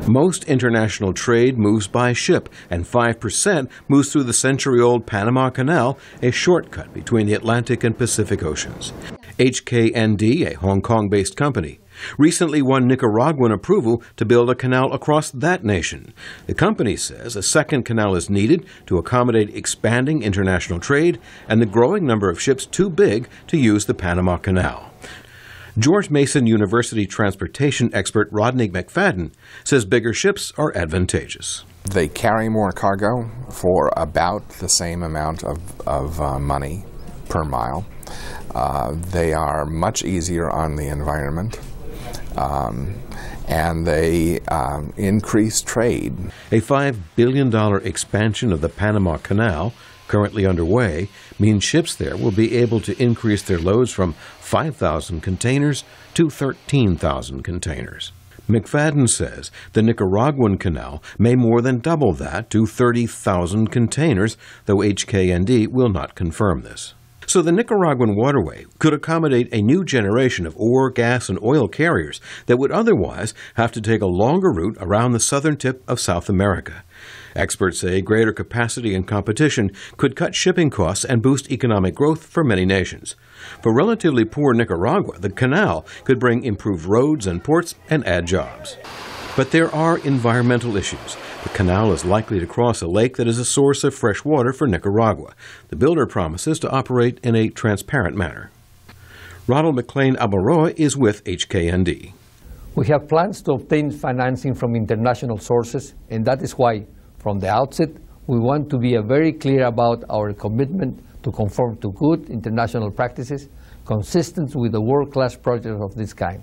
Most international trade moves by ship, and 5% moves through the century-old Panama Canal, a shortcut between the Atlantic and Pacific Oceans. HKND, a Hong Kong-based company, recently won Nicaraguan approval to build a canal across that nation. The company says a second canal is needed to accommodate expanding international trade and the growing number of ships too big to use the Panama Canal. George Mason University transportation expert Rodney McFadden says bigger ships are advantageous. They carry more cargo for about the same amount of money per mile. They are much easier on the environment, and they increase trade. A $5 billion expansion of the Panama Canal, currently underway, means ships there will be able to increase their loads from 5,000 containers to 13,000 containers. McFadden says the Nicaraguan Canal may more than double that to 30,000 containers, though HKND will not confirm this. So the Nicaraguan waterway could accommodate a new generation of ore, gas, and oil carriers that would otherwise have to take a longer route around the southern tip of South America. Experts say greater capacity and competition could cut shipping costs and boost economic growth for many nations. For relatively poor Nicaragua, the canal could bring improved roads and ports and add jobs. But there are environmental issues. The canal is likely to cross a lake that is a source of fresh water for Nicaragua. The builder promises to operate in a transparent manner. Ronald McLean Albaroa is with HKND. We have plans to obtain financing from international sources, and that is why, from the outset, we want to be very clear about our commitment to conform to good international practices consistent with a world-class project of this kind.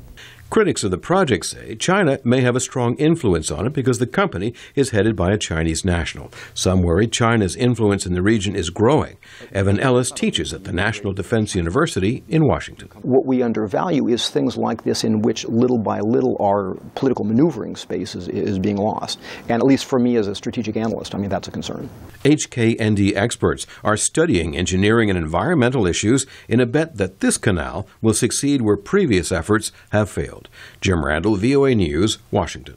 Critics of the project say China may have a strong influence on it because the company is headed by a Chinese national. Some worry China's influence in the region is growing. Evan Ellis teaches at the National Defense University in Washington. What we undervalue is things like this in which little by little our political maneuvering space is being lost. And at least for me as a strategic analyst, I mean, that's a concern. HKND experts are studying engineering and environmental issues in a bet that this canal will succeed where previous efforts have failed. Jim Randle, VOA News, Washington.